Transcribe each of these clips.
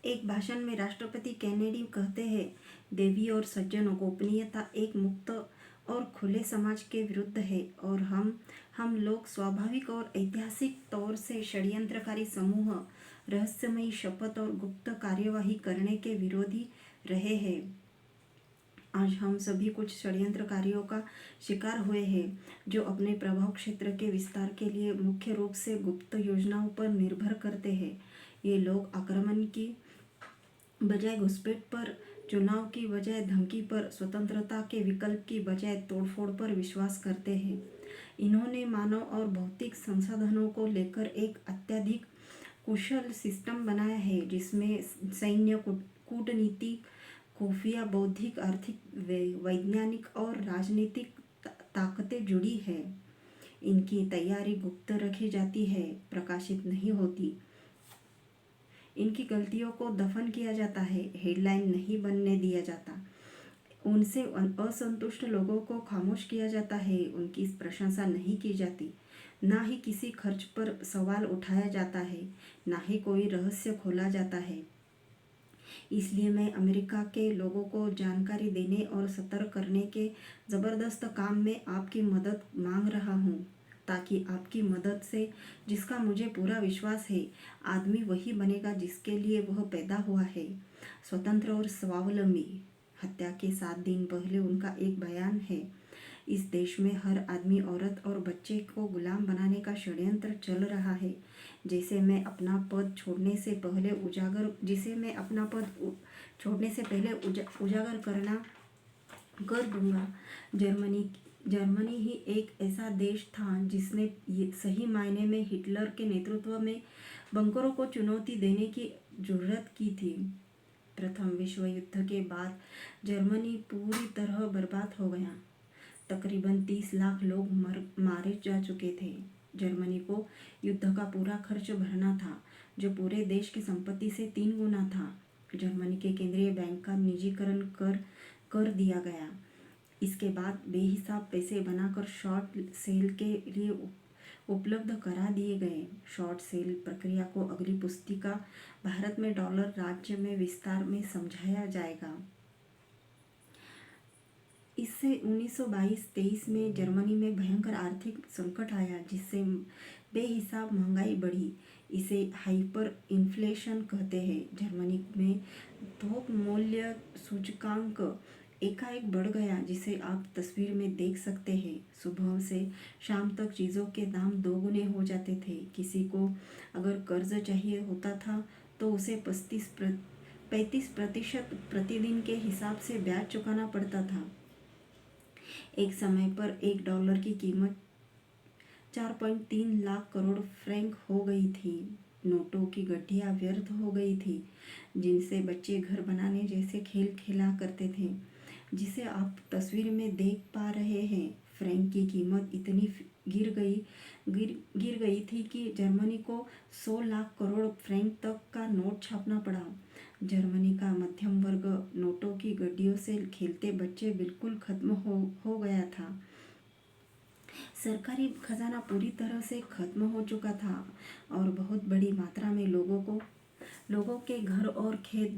एक भाषण में राष्ट्रपति केनेडी कहते हैं, देवी और सज्जनों, गोपनीयता एक मुक्त और खुले समाज के विरुद्ध है और हम लोग स्वाभाविक और ऐतिहासिक तौर से षड्यंत्रकारी समूह, रहस्यमयी शपथ और गुप्त कार्यवाही करने के विरोधी रहे हैं। आज हम सभी कुछ षड्यंत्रकारियों का शिकार हुए हैं जो अपने प्रभाव क्षेत्र के विस्तार के लिए मुख्य रूप से गुप्त योजनाओं पर निर्भर करते हैं। ये लोग आक्रमण की बजाय घुसपैठ पर, चुनाव की बजाय धमकी पर, स्वतंत्रता के विकल्प की बजाय तोड़फोड़ पर विश्वास करते हैं। इन्होंने मानव और भौतिक संसाधनों को लेकर एक अत्यधिक कुशल सिस्टम बनाया है जिसमें सैन्य, कूटनीति, खुफिया, बौद्धिक, आर्थिक, वैज्ञानिक और राजनीतिक ताकतें जुड़ी है। इनकी तैयारी गुप्त रखी जाती है, प्रकाशित नहीं होती। इनकी गलतियों को दफन किया जाता है, हेडलाइन नहीं बनने दिया जाता। उनसे असंतुष्ट लोगों को खामोश किया जाता है, उनकी प्रशंसा नहीं की जाती। ना ही किसी खर्च पर सवाल उठाया जाता है, ना ही कोई रहस्य खोला जाता है। इसलिए मैं अमेरिका के लोगों को जानकारी देने और सतर्क करने के ज़बरदस्त काम में आपकी मदद मांग रहा हूँ, ताकि आपकी मदद से, जिसका मुझे पूरा विश्वास है, आदमी वही बनेगा जिसके लिए वह पैदा हुआ है, स्वतंत्र और स्वावलंबी। हत्या के 7 दिन पहले उनका एक बयान है, इस देश में हर आदमी, औरत और बच्चे को गुलाम बनाने का षड्यंत्र चल रहा है, जिसे मैं अपना पद छोड़ने से पहले उजागर करना कर दूंगा। जर्मनी ही एक ऐसा देश था जिसने सही मायने में हिटलर के नेतृत्व में बंकरों को चुनौती देने की जुर्रत की थी। प्रथम विश्व युद्ध के बाद जर्मनी पूरी तरह बर्बाद हो गया। तकरीबन 30 लाख लोग मारे जा चुके थे। जर्मनी को युद्ध का पूरा खर्च भरना था, जो पूरे देश की संपत्ति से 3 गुना था। जर्मनी के केंद्रीय बैंक का निजीकरण कर दिया गया। इसके बाद बेहिसाब पैसे बनाकर शॉर्ट सेल के लिए उपलब्ध करा दिए गए। शॉर्ट सेल प्रक्रिया को अगली पुस्तिका भारत में डॉलर राज्य में विस्तार में समझाया जाएगा। इससे 1922-23 में जर्मनी में भयंकर आर्थिक संकट आया, जिससे बेहिसाब महंगाई बढ़ी। इसे हाइपर इन्फ्लेशन कहते हैं। जर्मनी में थोक मूल्य सूचकांक एकाएक बढ़ गया, जिसे आप तस्वीर में देख सकते हैं। सुबह से शाम तक चीज़ों के दाम 2 गुने हो जाते थे। किसी को अगर कर्ज चाहिए होता था तो उसे 35% प्रतिदिन के हिसाब से ब्याज चुकाना पड़ता था। एक समय पर $1 की कीमत 4.3 लाख करोड़ फ्रैंक हो गई थी। नोटों की गड्डियाँ व्यर्थ हो गई थी, जिनसे बच्चे घर बनाने जैसे खेल खेला करते थे, जिसे आप तस्वीर में देख पा रहे हैं। फ्रैंक की कीमत इतनी गिर गई थी कि जर्मनी को 100 लाख करोड़ फ्रैंक तक का नोट छापना पड़ा। जर्मनी का मध्यम वर्ग नोटों की गड्डियों से खेलते बच्चे बिल्कुल खत्म हो गया था। सरकारी खजाना पूरी तरह से खत्म हो चुका था और बहुत बड़ी मात्रा में लोगों के घर और खेत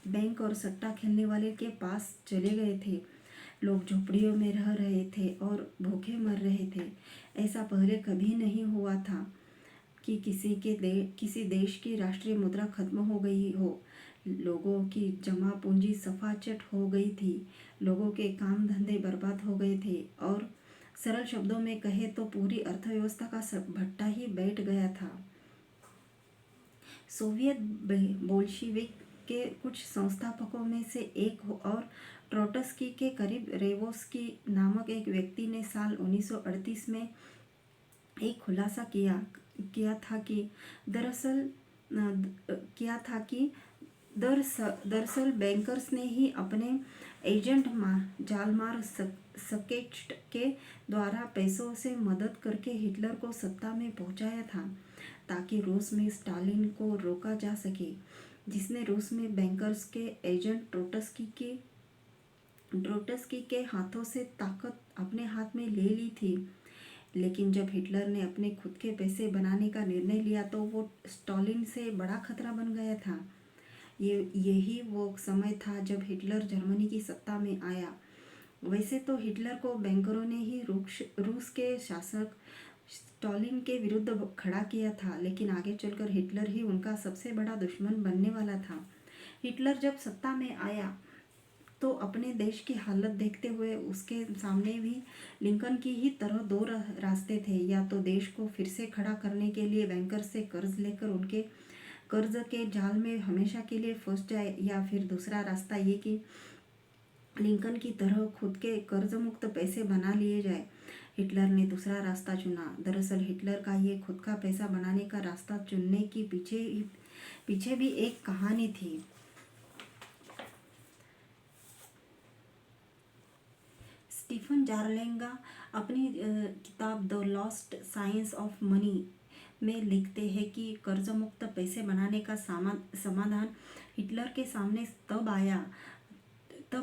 बैंक और सट्टा खेलने वाले के पास चले गए थे। लोग झोपड़ियों में रह रहे थे और भूखे मर रहे थे। ऐसा पहले कभी नहीं हुआ था कि किसी देश की राष्ट्रीय मुद्रा खत्म हो गई हो। लोगों की जमा पूंजी सफाचट हो गई थी। लोगों के काम धंधे बर्बाद हो गए थे और सरल शब्दों में कहे तो पूरी अर्थव्यवस्था का भट्टा ही बैठ गया था। सोवियत बोल्शिविक के कुछ संस्थापकों में से एक और ट्रोट्स्की के करीब रेवोस्की नामक एक व्यक्ति ने साल 1938 में एक खुलासा किया था कि दरअसल बैंकर्स ने ही अपने एजेंट जालमार स्केच के द्वारा पैसों से मदद करके हिटलर को सत्ता में पहुंचाया था, ताकि रूस में स्टालिन को रोका जा सके, जिसने रूस में बैंकर्स के एजेंट ट्रोट्स्की के हाथों से ताकत अपने हाथ में ले ली थी। लेकिन जब हिटलर ने अपने खुद के पैसे बनाने का निर्णय लिया तो वो स्टालिन से बड़ा खतरा बन गया था। यही वो समय था जब हिटलर जर्मनी की सत्ता में आया। वैसे तो हिटलर को बैंकरों ने ही रूस के शासक स्टालिन के विरुद्ध खड़ा किया था, लेकिन आगे चलकर हिटलर ही उनका सबसे बड़ा दुश्मन बनने वाला था। हिटलर जब सत्ता में आया तो अपने देश की हालत देखते हुए उसके सामने भी लिंकन की ही तरह दो रास्ते थे। या तो देश को फिर से खड़ा करने के लिए बैंकर से कर्ज लेकर उनके कर्ज के जाल में हमेशा के लिए फंस जाए, या फिर दूसरा रास्ता ये कि लिंकन की तरह खुद के कर्ज मुक्त पैसे बना लिए जाए। हिटलर ने दूसरा रास्ता चुना। दरअसल हिटलर का ये खुद का पैसा बनाने का रास्ता चुनने की पीछे भी एक कहानी थी। स्टीफन जारलेंगा अपनी किताब the lost science of money में लिखते हैं कि कर्ज मुक्त पैसे बनाने का समाधान हिटलर के सामने तब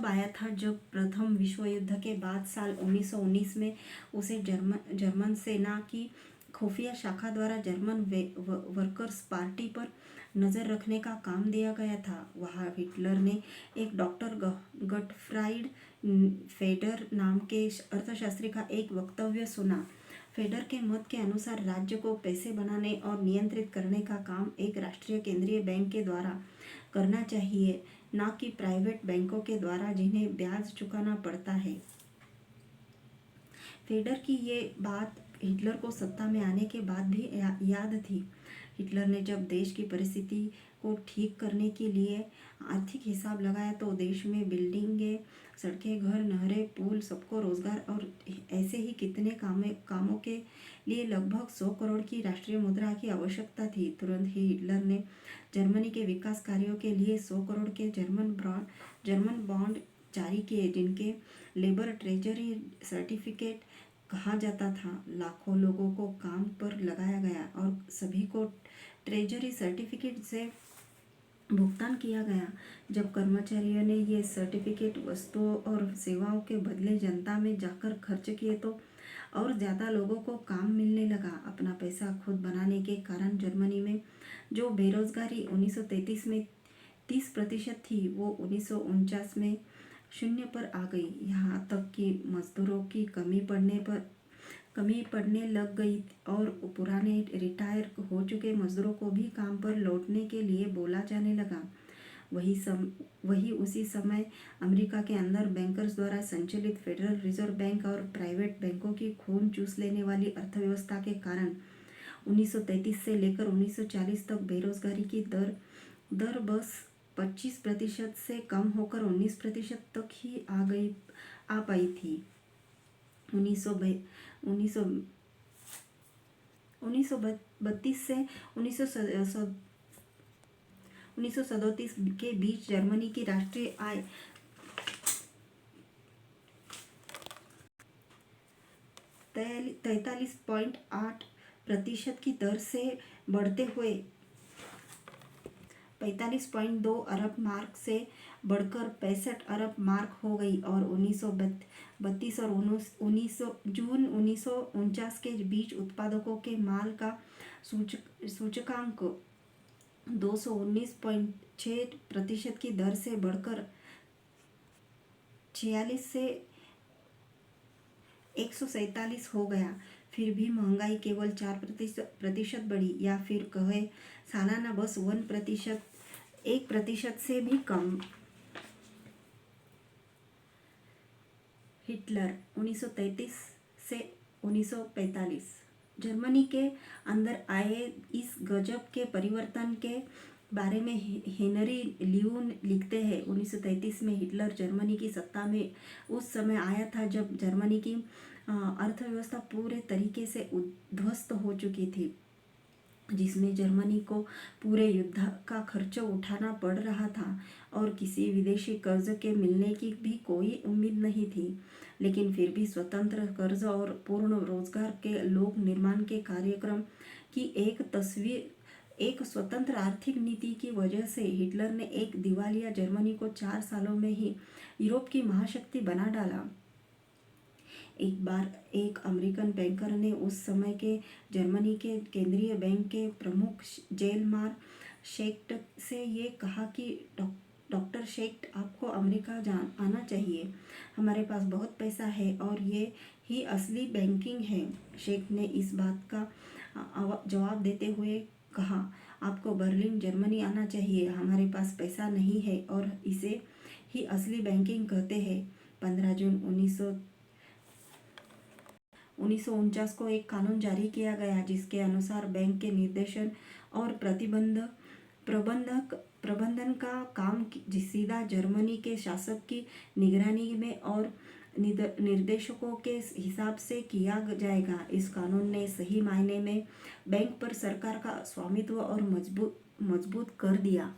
आया था जब प्रथम विश्व युद्ध के बाद साल 1919 में उसे जर्मन सेना की खुफिया शाखा द्वारा जर्मन वर्कर्स पार्टी पर नज़र रखने का काम दिया गया था। वहाँ हिटलर ने एक डॉक्टर गटफ्राइड फेडर नाम के अर्थशास्त्री का एक वक्तव्य सुना। फेडर के मत के अनुसार राज्य को पैसे बनाने और नियंत्रित करने का काम एक राष्ट्रीय केंद्रीय बैंक के द्वारा करना चाहिए, न कि प्राइवेट बैंकों के द्वारा जिन्हें ब्याज चुकाना पड़ता है। फेडर की ये बात हिटलर को सत्ता में आने के बाद भी याद थी। हिटलर ने जब देश की परिस्थिति को ठीक करने के लिए आर्थिक हिसाब लगाया तो देश में बिल्डिंगें, सड़कें, घर, नहरें, पुल, सबको रोजगार और ऐसे ही कितने कामों के लिए लगभग 100 करोड़ की राष्ट्रीय मुद्रा की आवश्यकता थी। तुरंत ही हिटलर ने जर्मनी के विकास कार्यों के लिए 100 करोड़ के जर्मन बॉन्ड जारी किए, जिनके लेबर ट्रेजरी सर्टिफिकेट कहा जाता था। लाखों लोगों को काम पर लगाया गया और सभी को ट्रेजरी सर्टिफिकेट से भुगतान किया गया। जब कर्मचारियों ने ये सर्टिफिकेट वस्तुओं और सेवाओं के बदले जनता में जाकर खर्च किए तो और ज़्यादा लोगों को काम मिलने लगा। अपना पैसा खुद बनाने के कारण जर्मनी में जो बेरोजगारी 1933 में 30% थी, वो 1949 में 0 पर आ गई। यहाँ तक कि मजदूरों की कमी पड़ने लग गई और पुराने रिटायर हो चुके मजदूरों को भी काम पर लौटने के लिए बोला जाने लगा। वही उसी समय अमेरिका के अंदर बैंकर्स द्वारा संचालित फेडरल रिजर्व बैंक और प्राइवेट बैंकों की खून चूस लेने वाली अर्थव्यवस्था के कारण 1933 से लेकर 1940 तक बेरोजगारी की दर बस 25% से कम होकर 19% तक ही आ पाई थी। 1932 से 1937 के बीच जर्मनी की राष्ट्रीय आय 43.8% की दर से बढ़ते हुए 45.2 अरब मार्क से बढ़कर 65 अरब मार्क हो गई और 1932 और 1949 के बीच उत्पादकों के माल का सूचकांक 219.6% की दर से बढ़कर 46 से 147 हो गया। फिर भी महंगाई केवल 4% बढ़ी, या फिर कहे सालाना बस 1% से भी कम। हिटलर 1933 से 1945 जर्मनी के अंदर आए इस गजब के परिवर्तन के बारे में हेनरी ल्यून लिखते हैं। 1933 में हिटलर जर्मनी की सत्ता में उस समय आया था जब जर्मनी की अर्थव्यवस्था पूरे तरीके से उद्ध्वस्त हो चुकी थी, जिसमें जर्मनी को पूरे युद्ध का खर्च उठाना पड़ रहा था और किसी विदेशी कर्ज के मिलने की भी कोई उम्मीद नहीं थी। लेकिन फिर भी स्वतंत्र कर्ज और पूर्ण रोजगार के लोक निर्माण के कार्यक्रम की एक स्वतंत्र आर्थिक नीति की वजह से हिटलर ने एक दिवालिया जर्मनी को 4 सालों में ही यूरोप की महाशक्ति बना डाला। एक बार एक अमेरिकन बैंकर ने उस समय के जर्मनी के केंद्रीय बैंक के प्रमुख शेक्ट से ये कहा कि डॉक्टर शेक्ट, आपको अमेरिका आना चाहिए। हमारे पास बहुत पैसा है और ये ही असली बैंकिंग है। शेक्ट ने इस बात का जवाब देते हुए कहा, आपको बर्लिन जर्मनी आना चाहिए। हमारे पास पैसा नहीं है और इसे ही असली बैंकिंग कहते हैं। 15 जून 1949 को एक कानून जारी किया गया जिसके अनुसार बैंक के निर्देशन और प्रबंधन का काम सीधा जर्मनी के शासक की निगरानी में और निर्देशकों के हिसाब से किया जाएगा। इस कानून ने सही मायने में बैंक पर सरकार का स्वामित्व और मजबूत कर दिया।